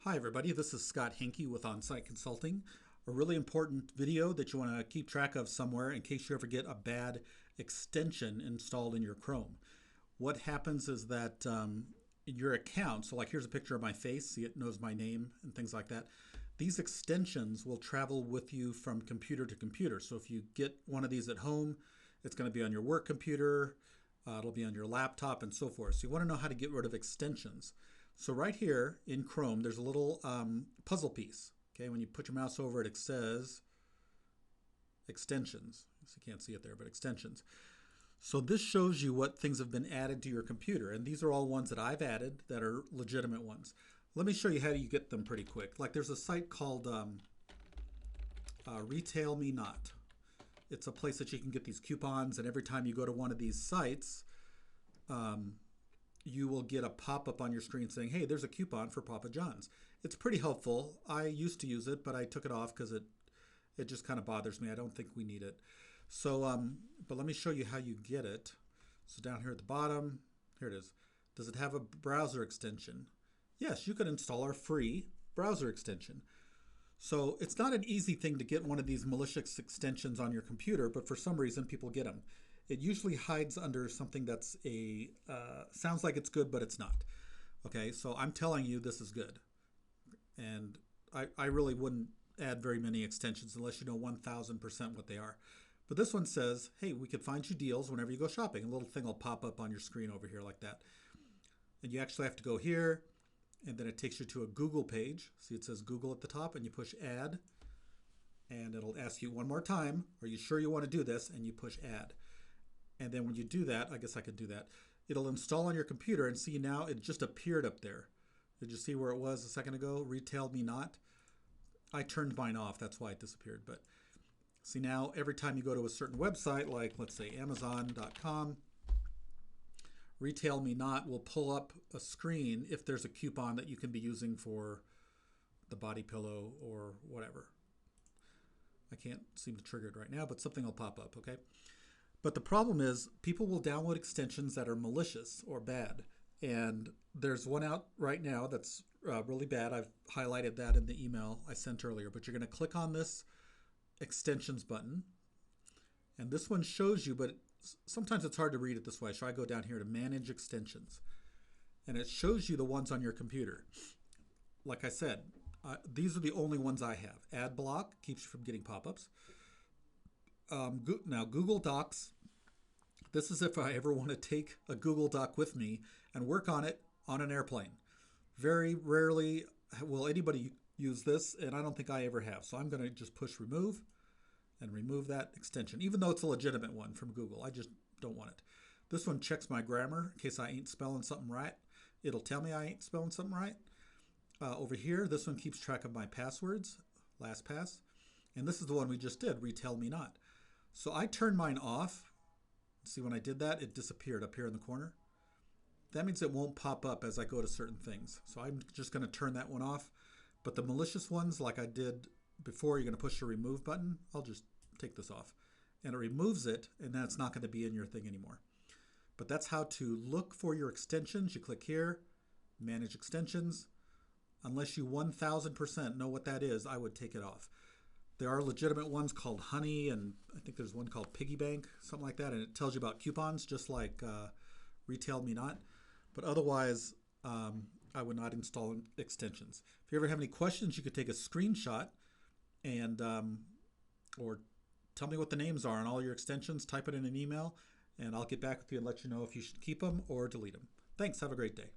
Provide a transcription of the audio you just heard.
Hi everybody, this is Scott Henke with On-Site Consulting. A really important video that you want to keep track of somewhere in case you ever get a bad extension installed in your Chrome. What happens is that in your account, so like here's a picture of my face, see it knows my name and things like that. These extensions will travel with you from computer to computer. So if you get one of these at home, it's going to be on your work computer, it'll be on your laptop and so forth. So you want to know how to get rid of extensions. So right here in Chrome, there's a little puzzle piece. Okay, when you put your mouse over it, it says extensions. So you can't see it there, but extensions. So this shows you what things have been added to your computer. And these are all ones that I've added that are legitimate ones. Let me show you how you get them pretty quick. Like there's a site called Retail Me Not. It's a place that you can get these coupons, and every time you go to one of these sites, you will get a pop-up on your screen saying, hey, there's a coupon for Papa John's. It's pretty helpful. I used to use it, but I took it off because it just kind of bothers me. I don't think we need it. So, but let me show you how you get it. So down here at the bottom, here it is. Does it have a browser extension? Yes, you can install our free browser extension. So it's not an easy thing to get one of these malicious extensions on your computer, but for some reason people get them. It usually hides under something that's sounds like it's good, but it's not. Okay, so I'm telling you this is good. And I really wouldn't add very many extensions unless you know 1000% what they are. But this one says, hey, we could find you deals whenever you go shopping. A little thing will pop up on your screen over here like that. And you actually have to go here, and then it takes you to a Google page. See, it says Google at the top, and you push add. And it'll ask you one more time, are you sure you want to do this? And you push add. And then when you do that, I guess I could do that, it'll install on your computer, and see now it just appeared up there. Did you see where it was a second ago? Retail Me Not. I turned mine off, that's why it disappeared. But see now, every time you go to a certain website, like let's say Amazon.com, Retail Me Not will pull up a screen if there's a coupon that you can be using for the body pillow or whatever. I can't seem to trigger it right now, but something will pop up, okay? But the problem is people will download extensions that are malicious or bad. And there's one out right now that's really bad. I've highlighted that in the email I sent earlier. But you're going to click on this extensions button. And this one shows you, but sometimes it's hard to read it this way. So I go down here to manage extensions. And it shows you the ones on your computer. Like I said, these are the only ones I have. Ad block keeps you from getting pop-ups. Now Google Docs, this is if I ever want to take a Google Doc with me and work on it on an airplane. Very rarely will anybody use this, and I don't think I ever have. So I'm going to just push remove and remove that extension, even though it's a legitimate one from Google. I just don't want it. This one checks my grammar in case I ain't spelling something right. It'll tell me I ain't spelling something right. Over here, this one keeps track of my passwords, LastPass. And this is the one we just did, Retail Me Not. So I turned mine off. See, when I did that, it disappeared up here in the corner. That means it won't pop up as I go to certain things. So I'm just going to turn that one off. But the malicious ones, like I did before, you're going to push the remove button. I'll just take this off. And it removes it, and then it's not going to be in your thing anymore. But that's how to look for your extensions. You click here, manage extensions. Unless you 1000% know what that is, I would take it off. There are legitimate ones called Honey, and I think there's one called Piggy Bank, something like that, and it tells you about coupons, just like Retail Me Not. But otherwise, I would not install extensions. If you ever have any questions, you could take a screenshot and or tell me what the names are on all your extensions, type it in an email, and I'll get back with you and let you know if you should keep them or delete them. Thanks. Have a great day.